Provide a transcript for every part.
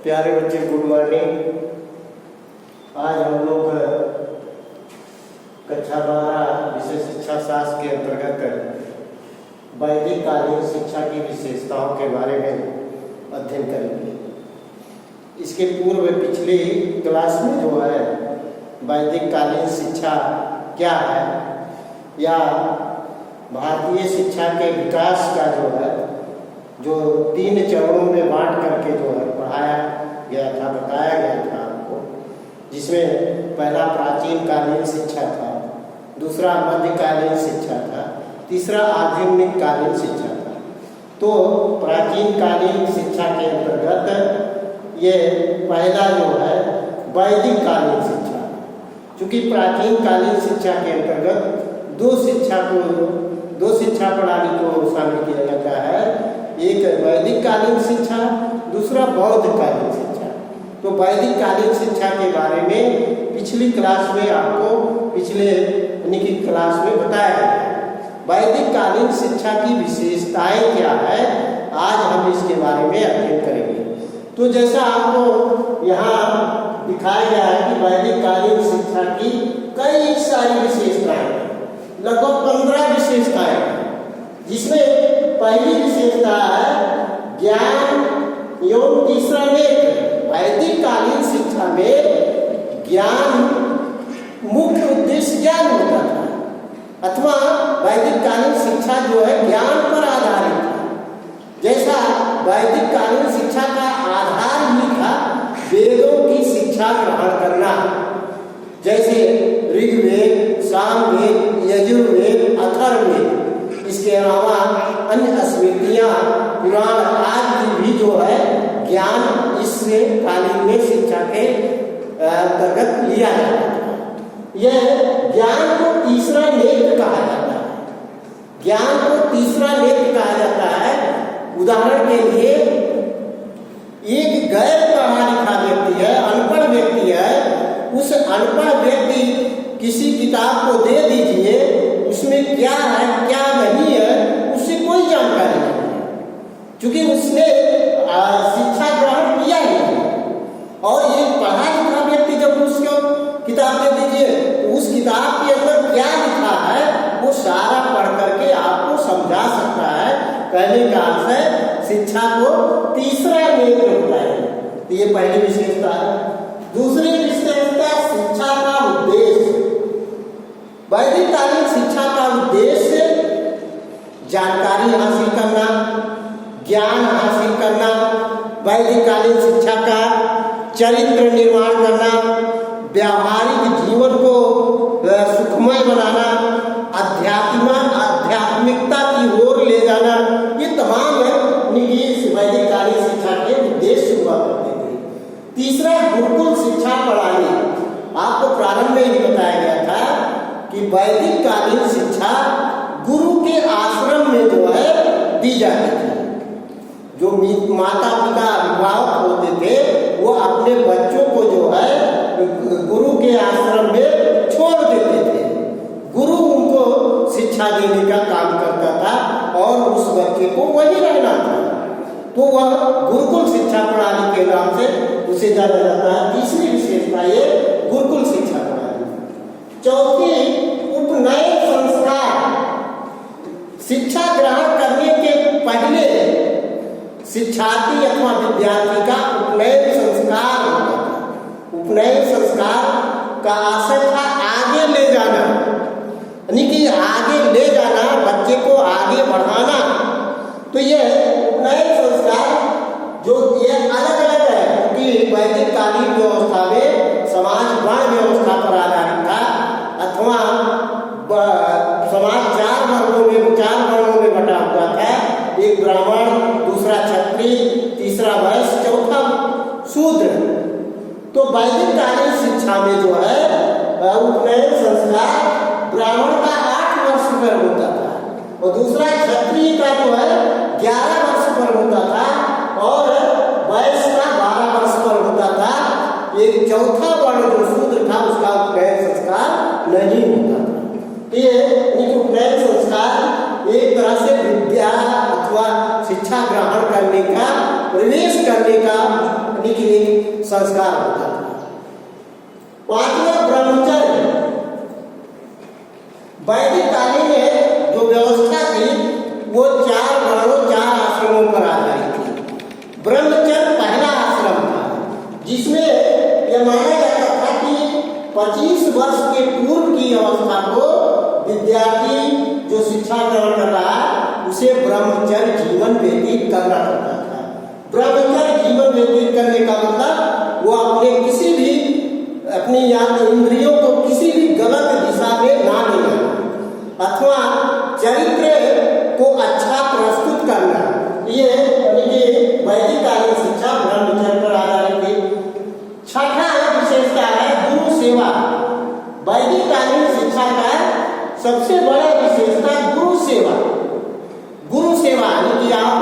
प्यारे बच्चे, good morning. आज हम लोग कक्षा 12 विषय शिक्षा शास्त्र के अंतर्गत वैदिक कालीन शिक्षा की विशेषताओं के बारे में अध्ययन करेंगे। इसके पूर्व पिछली क्लास में जो है वैदिक कालीन शिक्षा क्या है या भारतीय शिक्षा के विकास का जो है जो 3 चरणों में बांट करके जो है पढ़ाया गया था, बताया गया था आपको, जिसमें पहला प्राचीन कालीन शिक्षा था, दूसरा मध्यकालीन शिक्षा था, तीसरा आधुनिक कालीन शिक्षा था। तो प्राचीन कालीन शिक्षा के अंतर्गत ये पहला जो है वैदिक कालीन शिक्षा, चूँकि प्राचीन कालीन शिक्षा के अंतर्गत दो शिक्षा प्रणाली को शामिल किया जाता है, एक वैदिक कालीन शिक्षा, दूसरा बौद्ध कालीन शिक्षा। तो वैदिक कालीन शिक्षा के बारे में पिछली क्लास में आपको पिछले की क्लास में बताया गया। वैदिक कालीन शिक्षा की विशेषताएं क्या है, आज हम इसके बारे में अध्ययन करेंगे। तो जैसा आपको यहाँ दिखाया गया है कि वैदिक कालीन शिक्षा की कई सारी विशेषताएं, लगभग 15 विशेषताएं, जिसमें पहली विशेषता है ज्ञान एवं तीसरा नेत्र। वैदिक कालीन शिक्षा में ज्ञान मुख्य उद्देश्य ज्ञान होता था, अथवा वैदिक कालीन शिक्षा जो है ज्ञान पर आधारित था। जैसा वैदिक कालीन शिक्षा का आधार ही था वेदों की शिक्षा ग्रहण करना, जैसे ऋग्वेद, सामवेद, यजुर्वेद, अथर्ववेद। इसके अलावा अन्य स्मृतियाँ, पुराण आदि भी जो है ज्ञान इससे कालीन में शिक्षा के अंतर्गत लिया जाता है। यह ज्ञान को तीसरा नेत्र कहा जाता है। ज्ञान को तीसरा नेत्र कहा जाता है। उदाहरण के लिए एक गैर पढ़ा लिखा व्यक्ति है, अनपढ़ व्यक्ति है, उस अनपढ़ व्यक्ति किसी किताब को दे दीजिए, उसमें क्या है क्या नहीं है उससे कोई जानकारी नहीं है, क्योंकि उसने शिक्षा ग्रहण किया ही नहीं। और एक पढ़ा लिखा व्यक्ति जब उसको किताब दे दीजिए तो उस किताब के अंदर क्या लिखा है वो सारा पढ़ करके आपको समझा सकता है। कहने का अर्थ है शिक्षा को तीसरा नेत्र होता है। तो ये पहली विशेषता है। दूसरी विशेषता शिक्षा का उद्देश्य। वैदिक कालीन शिक्षा का उद्देश्य जानकारी हासिल करना, ज्ञान हासिल करना, वैदिक कालीन शिक्षा का चरित्र निर्माण करना, व्यावहारिक जीवन को सुखमय बनाना, आध्यात्मिकता की ओर ले जाना, ये तमाम वैदिक कालीन शिक्षा के उद्देश्य हुआ करते थे। तीसरा गुरुकुल शिक्षा प्रणाली। आपको प्रारंभ में ही बताया गया था कि वैदिक कालीन शिक्षा गुरु के आश्रम में जो है दी जाती थी। जो माता पिता अभिभावक होते थे वो अपने बच्चों को जो है गुरु के आश्रम में छोड़ देते थे। गुरु उनको शिक्षा देने का काम करता था और उस बच्चे को वही रहना था। तो वह गुरुकुल शिक्षा प्रणाली के नाम से उसे जाना जाता है। तीसरी विशेषता ये गुरुकुल शिक्षा प्रणाली। चौथी उपनयन संस्कार। शिक्षा ग्रहण करने के पहले शिक्षार्थी अथवा विद्यार्थी का उपनयन संस्कार होता था। उपनयन संस्कार का आशय था आगे ले जाना, यानी कि आगे ले जाना, बच्चे को आगे बढ़ाना। तो ये उपनयन संस्कार जो ये अलग अलग है, क्योंकि वैदिक कालीन व्यवस्था में समाज वर्ण व्यवस्था पर आधारित था, अथवा समाज 4 वर्णों में बटा हुआ था। एक ब्राह्मण, दूसरा क्षत्रिय, तीसरा वैश्य, चौथा शूद्र। तो वैदिक कालीन शिक्षा में जो है उपनयन संस्कार ब्राह्मण का 8 वर्ष पर होता था और दूसरा क्षत्रिय का जो है 11 वर्ष पर होता था और वैश्य का 12 वर्ष पर होता था। एक चौथा वर्ण जो शूद्र था उसका उपनयन संस्कार नहीं होता था। ये उपनयन संस्कार एक तरह से विद्या अथवा शिक्षा ग्रहण करने का, प्रवेश करने का एक संस्कार होता था। पांचवा ब्रह्मचर्य। वैदिक कालीन में जो व्यवस्था थी वो 4 वर्णों 4 आश्रमों पर आधारित थी। ब्रह्मचर्य पहला आश्रम था जिसमें यह माना जाता था कि 25 वर्ष के पूर्व की अवस्था को विद्यार्थी जो शिक्षा ग्रहण कर रहा है उसे ब्रह्मचर्य जीवन व्यतीत करना पड़ता था। ब्रह्मचर्य जीवन व्यतीत करने का मतलब वो अपनी इंद्रियों को किसी भी गलत दिशा में ना लेना अथवा चरित्र को अच्छा प्रस्तुत करना। ये वैदिक कालीन शिक्षा ब्रह्मचर्य पर आधारित थी। छठा विशेषता है गुरु सेवा। वैदिक कालीन शिक्षा का सबसे बड़ा विशेषता गुरु सेवा। गुरु सेवा यानी कि आप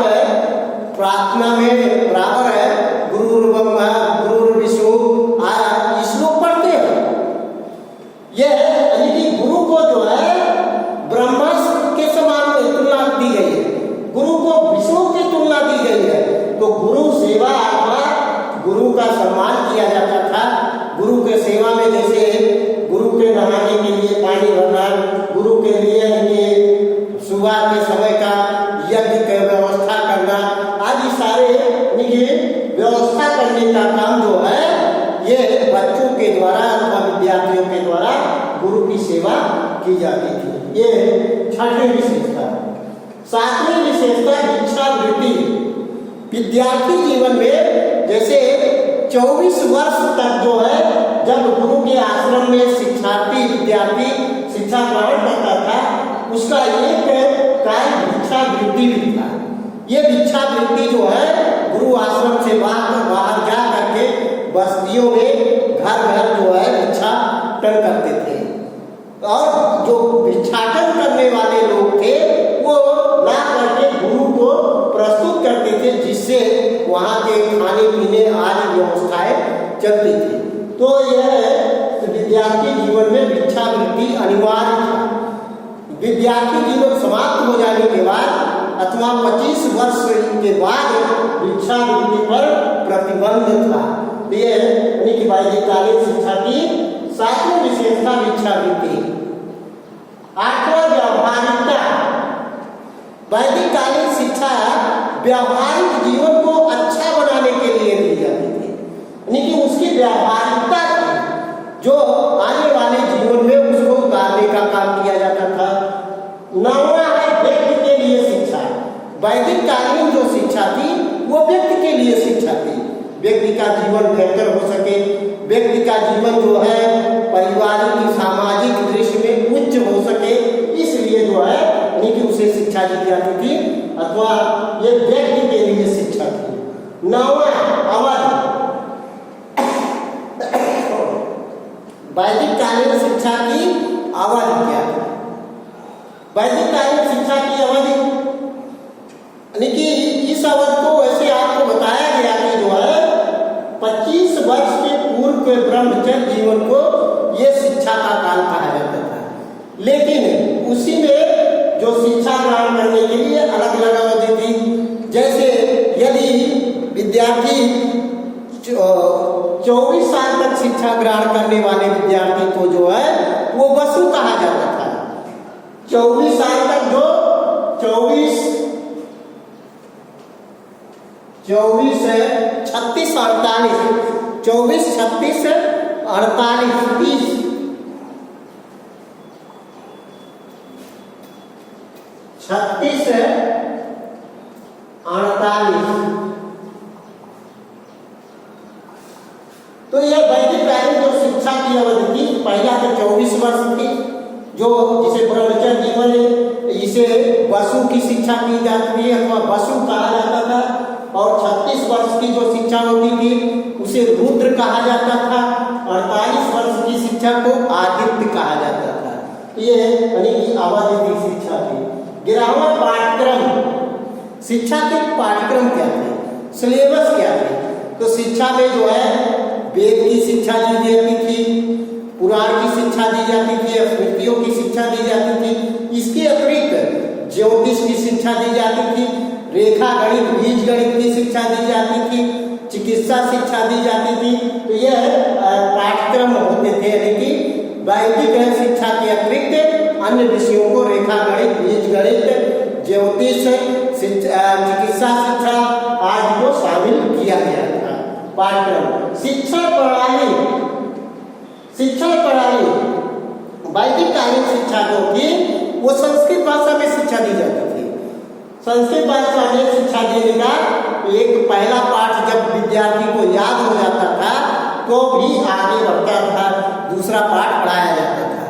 प्रार्थना में बराबर है गुरु ब्रह्मा गुरु विष्णु श्लोक पढ़ते हैं। यह यानी कि गुरु को जो है ब्रह्मा के समान में तुलना दी गई है, गुरु को विष्णु की तुलना दी गई है। तो गुरु सेवा अथवा गुरु का सम्मान किया जाता था। गुरु के सेवा में जैसे गुरु के नहाने के लिए पानी भरना, गुरु के लिए सुबह के समय का यज्ञ की व्यवस्था करना आदि सारे व्यवस्था करने का काम जो है ये बच्चों के द्वारा अथवा विद्यार्थियों के द्वारा गुरु की सेवा की जाती थी। ये छठी विशेषता। सातवीं विशेषता भिक्षावृत्ति। विद्यार्थी जीवन में जैसे 24 वर्ष तक जो है जब गुरु के आश्रम में शिक्षार्थी विद्यार्थी शिक्षा ग्रहण करता था उसका एक कार्य भिक्षावृत्ति भी था। ये भिक्षावृत्ति जो है गुरु आश्रम से बाहर जा करके बस्तियों में घर घर जो है भिक्षाटन करते थे और जो भिक्षाटन करने वाले लोग थे वो ला करके गुरु को प्रस्तुत करते थे जिससे वहाँ के खाने पीने आदि व्यवस्थाएं चलती थी। तो यह विद्यार्थी जीवन में भिक्षावृत्ति अनिवार्य था। विद्यार्थी जीवन समाप्त हो जाने के बाद अथवा 25 वर्ष के बाद भिक्षावृत्ति पर प्रतिबंध था। ये वैदिक कालीन शिक्षा की सातवीं विशेषता भिक्षावृत्ति। आठवां व्यावहारिकता। वैदिक कालीन शिक्षा व्यावहारिक जीवन को अच्छा बनाने के लिए दी जाती थी, यानी कि उसकी व्यावहारिकता थी जो आने वाले जीवन में उसको उतारने का काम किया जाता था। नौवां है व्यक्ति के लिए शिक्षा। वैदिक कालीन जो शिक्षा थी वो व्यक्ति के लिए शिक्षा थी। व्यक्ति का जीवन बेहतर हो सके, व्यक्ति का जीवन जो है पारिवारिक सामाजिक दृश्य में उच्च हो सके, इसलिए जो है कि उसे शिक्षा दी जाती थी अथवा ये व्यक्ति के लिए शिक्षा थी। नौवां अवधि। वैदिक कालीन शिक्षा की अवधि क्या है? वैदिक कालीन शिक्षा की अवधि यानी कि इस अवधि को वैसे आपको बताया गया कि जो है 25 वर्ष के पूर्व के ब्रह्मचर्य जीवन को यह शिक्षा का काल कहा जाता था। लेकिन उसी में जो शिक्षा ग्रहण करने के लिए अलग अलग अवधि थी। जैसे यदि विद्यार्थी 24 साल तक शिक्षा ग्रहण करने वाले विद्यार्थी को जो है वो वसु कहा जाता था। 24 साल तक जो 24 36 48 24 36 48 30 36 48 तो यह वैदिक कालीन जो शिक्षा की अवधि थी पहला तो 24 वर्ष थी जो जिसे ब्रह्मचर्य जीवन इसे वसु की शिक्षा की जाती है अथवा वसु कहा जाता था। और 36 वर्ष की जो शिक्षा होती थी उसे रुद्र कहा जाता था। 48 वर्ष की शिक्षा को आदित्य कहा जाता था। ये अवधि की शिक्षा थी। 11वां पाठ्यक्रम। शिक्षा के पाठ्यक्रम क्या थे, सिलेबस क्या थे? तो शिक्षा में जो है वेद की शिक्षा दी जाती थी, पुराण की शिक्षा दी जाती थी, स्मृतियों की शिक्षा दी जाती थी। इसके अतिरिक्त ज्योतिष की शिक्षा दी जाती थी, रेखा गणित बीज गणित की शिक्षा दी जाती थी, चिकित्सा शिक्षा दी जाती थी। तो यह पाठ्यक्रम होते थे, यानी कि वैदिक शिक्षा के अतिरिक्त अन्य विषयों को रेखा गणित, बीज गणित, ज्योतिष, चिकित्सा शिक्षा आदि को शामिल किया गया था पाठ्यक्रम। शिक्षा प्रणाली वैदिक कालीन शिक्षा जो थी वो संस्कृत भाषा में शिक्षा दी जाती थी। संस्कृत भाषा में शिक्षा देने का एक पहला पाठ जब विद्यार्थी को याद हो जाता था तो भी आगे बढ़ता था, दूसरा पाठ पढ़ाया जाता था।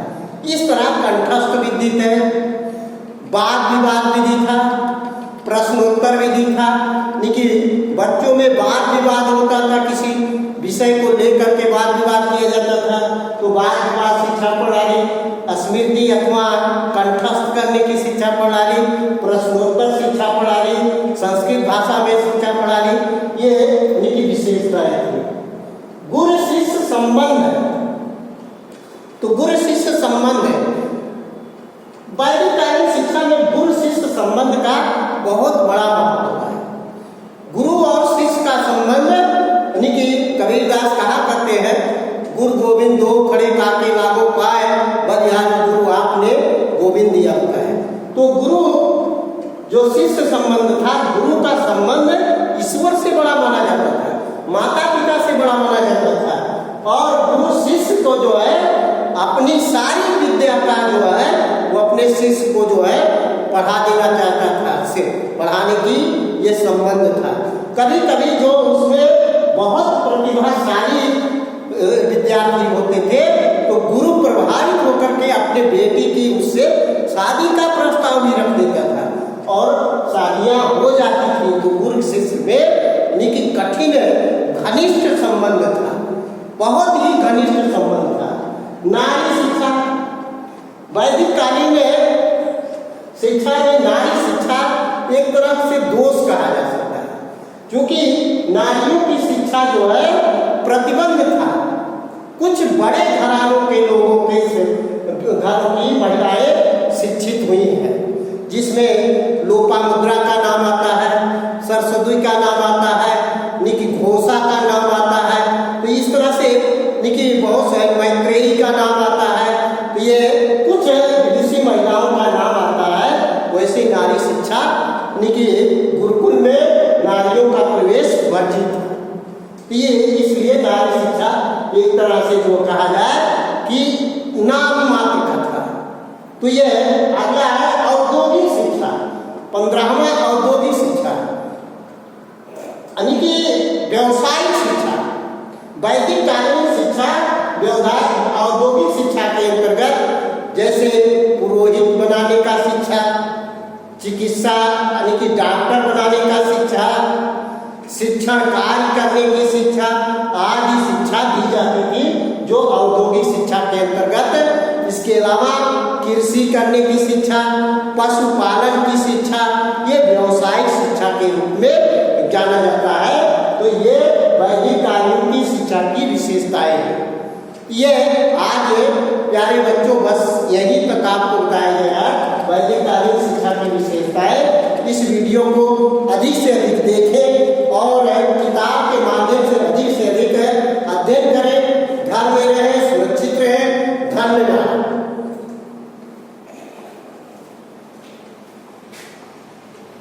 इस तरह कंठस्थ विधि थे, वाद विवाद विधि था, प्रश्नोत्तर विधि था। लेकिन बच्चों में वाद विवाद होता था, किसी विषय को लेकर के वाद विवाद किया जाता था, तो वाद विवाद शिक्षा प्रणाली, स्मृति अथवा कंठस्थ करने की शिक्षा प्रणाली, प्रश्नोत्तर शिक्षा प्रणाली, संस्कृत भाषा में शिक्षा प्रणाली, ये इनकी विशेषताएं थी। गुरु शिष्य संबंध, तो गुरु शिष्य संबंध वैदिक कालीन शिक्षा में गुरु शिष्य संबंध का बहुत बड़ा महत्व है। गुरु और शिष्य का संबंध, यानी कि कबीरदास कहा करते हैं, गुरु गोविंद दो खड़े काके लागो पाए, बलिहारी गुरु आपने गोविंद दिया होता है। तो गुरु जो शिष्य संबंध था, गुरु का संबंध ईश्वर से बड़ा माना जाता था, माता पिता से बड़ा माना जाता था। और गुरु शिष्य को जो है अपनी सारी विद्या का जो है वो अपने शिष्य को जो है पढ़ा देना चाहता था, सिर्फ पढ़ाने की ये संबंध था। कभी कभी जो उसमें बहुत प्रतिभाशाली विद्यार्थी होते थे तो गुरु प्रभावित होकर के अपने बेटी की उससे शादी का प्रस्ताव भी रख देता था और शादियां हो जाती थी। तो गुरु शिष्य में इनकी कठिन घनिष्ठ संबंध था, बहुत ही घनिष्ठ संबंध था। नारी शिक्षा, वैदिक कालीन शिक्षा में नारी शिक्षा एक तरह से दोष कहा जा सकता है, क्योंकि नारियों की शिक्षा जो है प्रतिबंध था। कुछ बड़े घरानों के लोगों के घर की महिलाएं शिक्षित हुई हैं, जिसमें लोपामुद्रा का नाम आता है, सरस्वती का नाम आता है, निकी घोषा का नाम आता है। तो इस तरह से निकी बहुत सारे, मैत्रेयी का नाम आता है। तो ये कुछ ऋषि महिलाओं का नाम आता है। वैसे नारी शिक्षा निकी गुरुकुल में नारियों का प्रवेश वर्जित है। ये इसलिए नारी शिक्षा एक तरह से जो कहा जाए कि नाम मात्र का था। तो ये अगला है औद्योगिक शिक्षा, 15वां औद्योगिक शिक्षा, यानी कि व्यवसायिक शिक्षा। वैदिक कालीन शिक्षा व्यवसाय औद्योगिक शिक्षा के अंतर्गत जैसे पुरोहित बनाने का शिक्षा, चिकित्सा यानी कि डॉक्टर बनाने का शिक्षा, शिक्षण कार्य करने की शिक्षा आदि शिक्षा दी जाती थी, जो औद्योगिक शिक्षा के अंतर्गत। इसके अलावा कृषि करने की शिक्षा, पशुपालन की शिक्षा, ये व्यवसायिक शिक्षा के रूप में जाना जाता है। तो ये वैदिक कालीन की शिक्षा की विशेषताएं हैं। ये आज प्यारे बच्चों बस यहीं तक आपको बताया गया वैदिक कालीन शिक्षा की विशेषताएं। इस वीडियो को अधिक से अधिक